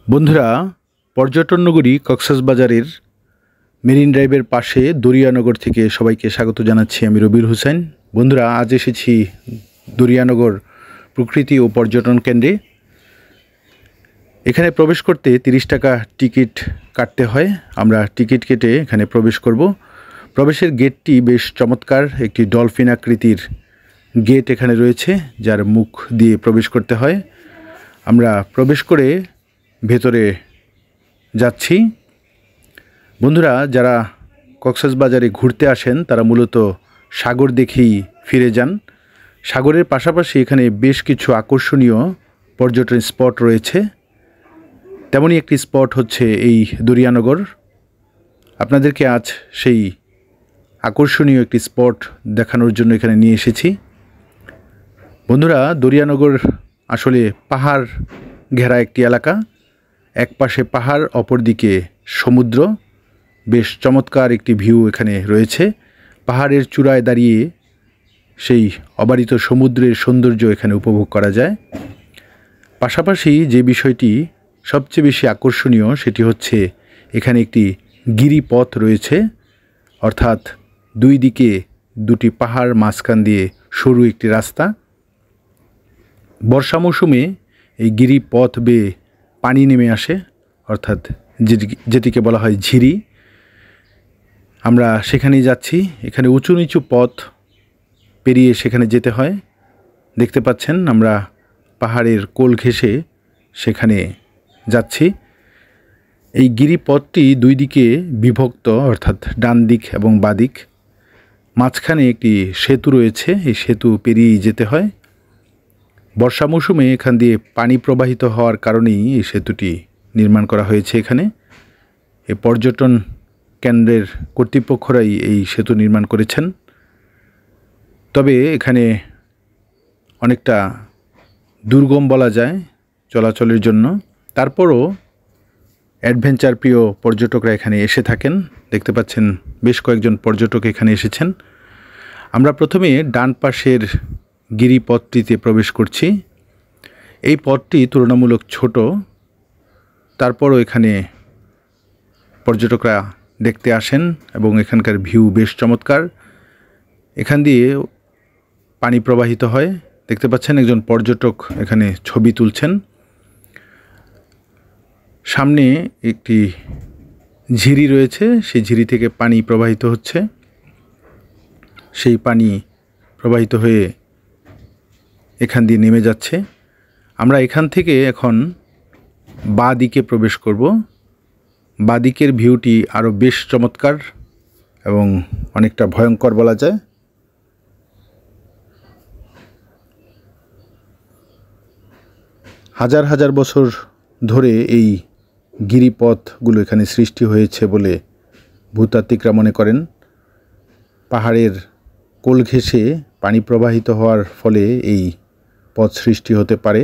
বন্ধুরা, পর্যটন নগরী কক্সবাজারের মেরিন ড্রাইভের পাশে দরিয়ানগর থেকে সবাইকে স্বাগত জানাচ্ছি। আমি রবির হোসেন। বন্ধুরা, আজ এসেছি দরিয়ানগর প্রকৃতি ও পর্যটন কেন্দ্রে। এখানে প্রবেশ করতে 30 টাকা টিকিট কাটতে হয়। আমরা টিকিট কেটে এখানে প্রবেশ করব। প্রবেশের গেটটি বেশ চমৎকার, একটি ডলফিন আকৃতির গেট এখানে রয়েছে, যার মুখ দিয়ে প্রবেশ করতে হয়। আমরা প্রবেশ করে ভেতরে যাচ্ছি। বন্ধুরা, যারা কক্সবাজারে ঘুরতে আসেন তারা মূলত সাগর দেখেই ফিরে যান। সাগরের পাশাপাশি এখানে বেশ কিছু আকর্ষণীয় পর্যটন স্পট রয়েছে। তেমনই একটি স্পট হচ্ছে এই দরিয়ানগর। আপনাদেরকে আজ সেই আকর্ষণীয় একটি স্পট দেখানোর জন্য এখানে নিয়ে এসেছি। বন্ধুরা, দরিয়ানগর আসলে পাহাড় ঘেরা একটি এলাকা। এক পাশে পাহাড়, অপর দিকে সমুদ্র। বেশ চমৎকার একটি ভিউ এখানে রয়েছে। পাহাড়ের চূড়ায় দাঁড়িয়ে সেই অবারিত সমুদ্রের সৌন্দর্য এখানে উপভোগ করা যায়। পাশাপাশি যে বিষয়টি সবচেয়ে বেশি আকর্ষণীয় সেটি হচ্ছে এখানে একটি গিরিপথ রয়েছে, অর্থাৎ দুই দিকে দুটি পাহাড়, মাঝখান দিয়ে সরু একটি রাস্তা। বর্ষা মৌসুমে এই গিরিপথ বেয়ে পানি নেমে আসে, অর্থাৎ যেটিকে বলা হয় ঝিরি। আমরা সেখানেই যাচ্ছি। এখানে উঁচু নিচু পথ পেরিয়ে সেখানে যেতে হয়। দেখতে পাচ্ছেন আমরা পাহাড়ের কোল ঘেঁষে সেখানে যাচ্ছি। এই গিরিপথটি দুই দিকে বিভক্ত, অর্থাৎ ডান দিক এবং বাঁ দিক। মাঝখানে একটি সেতু রয়েছে, এই সেতু পেরিয়েই যেতে হয়। বর্ষা মৌসুমে এখান দিয়ে পানি প্রবাহিত হওয়ার কারণেই এই সেতুটি নির্মাণ করা হয়েছে এখানে। এই পর্যটন কেন্দ্রের কর্তৃপক্ষরাই এই সেতু নির্মাণ করেছেন। তবে এখানে অনেকটা দুর্গম বলা যায় চলাচলের জন্য। তারপরও অ্যাডভেঞ্চার প্রিয় পর্যটকরা এখানে এসে থাকেন। দেখতে পাচ্ছেন বেশ কয়েকজন পর্যটক এখানে এসেছেন। আমরা প্রথমে ডান পাশের গিরিপথটিতে প্রবেশ করছি। এই পথটি তুলনামূলক ছোট, তারপরও এখানে পর্যটকরা দেখতে আসেন এবং এখানকার ভিউ বেশ চমৎকার। এখান দিয়ে পানি প্রবাহিত হয়। দেখতে পাচ্ছেন একজন পর্যটক এখানে ছবি তুলছেন। সামনে একটি ঝিরি রয়েছে, সেই ঝিরি থেকে পানি প্রবাহিত হচ্ছে। সেই পানি প্রবাহিত হয়ে এখান দিয়ে নেমে যাচ্ছে। আমরা এখান থেকে এখন বাঁ দিকে প্রবেশ করব। বাঁ দিকের ভিউটি আরও বেশ চমৎকার এবং অনেকটা ভয়ঙ্কর বলা যায়। হাজার হাজার বছর ধরে এই গিরিপথগুলো এখানে সৃষ্টি হয়েছে বলে ভূতাত্ত্বিকরা মনে করেন। পাহাড়ের কোল ঘেঁষে পানি প্রবাহিত হওয়ার ফলে এই পথ সৃষ্টি হতে পারে।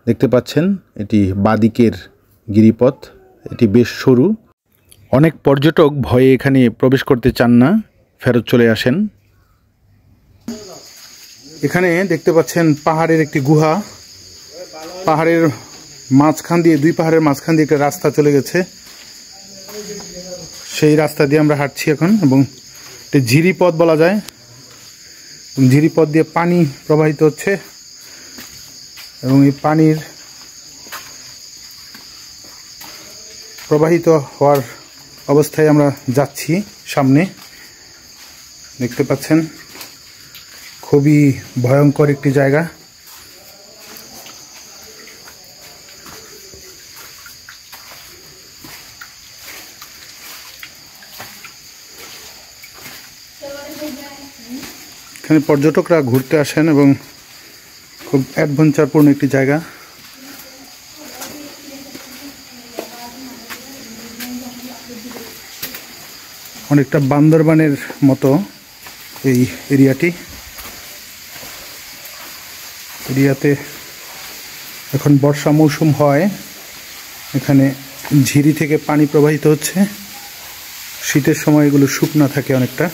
দেখতে পাচ্ছেন এটি বাঁদিকের গিরিপথ। এটি বেশ সরু। অনেক পর্যটক ভয়ে এখানে প্রবেশ করতে চান না, ফেরত চলে আসেন। এখানে দেখতে পাচ্ছেন পাহাড়ের একটি গুহা। পাহাড়ের মাঝখান দিয়ে, দুই পাহাড়ের মাঝখান দিয়ে একটা রাস্তা চলে গেছে। সেই রাস্তা দিয়ে আমরা হাঁটছি এখন, এবং এটা ঝিরিপথ বলা যায়। ঝিরিপথ দিয়ে পানি প্রবাহিত হচ্ছে এবং এই পানির প্রবাহিত হওয়ার অবস্থায় আমরা যাচ্ছি সামনে। দেখতে পাচ্ছেন খুবই ভয়ঙ্কর একটি জায়গা। এখানে পর্যটকরা ঘুরতে আসেন এবং খুব অ্যাডভেঞ্চারপূর্ণ একটি জায়গা। অনেকটা বান্দরবানের মতো এই এরিয়াতে এখন বর্ষা মৌসুম হয়। এখানে ঝিরি থেকে পানি প্রবাহিত হচ্ছে। শীতের সময় এগুলো শুকনা থাকে অনেকটা।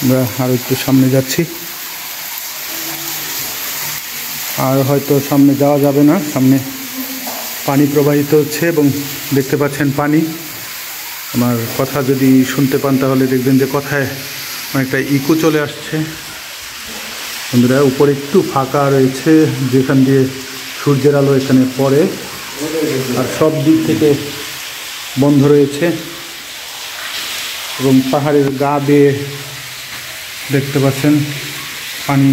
আমরা আরও একটু সামনে যাচ্ছি। আর হয়তো সামনে যাওয়া যাবে না, সামনে পানি প্রবাহিত হচ্ছে এবং দেখতে পাচ্ছেন পানি। আমার কথা যদি শুনতে পান তাহলে দেখবেন যে কথায় অনেকটা ইকো চলে আসছে। বন্ধুরা, উপরে একটু ফাঁকা রয়েছে যেখান দিয়ে সূর্যের আলো এখানে পড়ে, আর সব দিক থেকে বন্ধ রয়েছে এবং পাহাড়ের গা বেয়ে দেখতে পাচ্ছেন পানি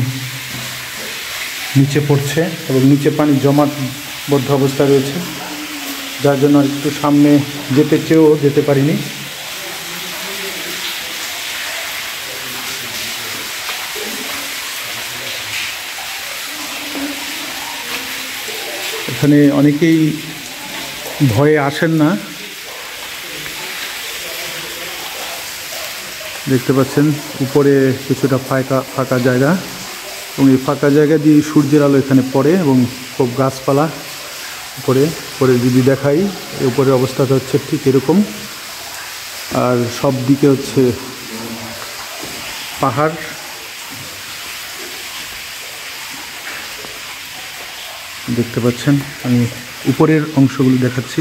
নিচে পড়ছে এবং নিচে পানি জমাটবদ্ধ অবস্থা রয়েছে, যার জন্য একটু সামনে যেতে চেয়েও যেতে পারিনি। এখানে অনেকেই ভয়ে আসেন না, দেখতে পাচ্ছেন উপরে কিছুটা ফাঁকা জায়গা এবং এই ফাঁকা জায়গা দিয়ে সূর্যের আলো এখানে পড়ে এবং খুব গাছপালা উপরে যদি দেখাই, উপরের অবস্থাটা হচ্ছে ঠিক এরকম, আর সব দিকে হচ্ছে পাহাড়। দেখতে পাচ্ছেন, আমি উপরের অংশগুলো দেখাচ্ছি।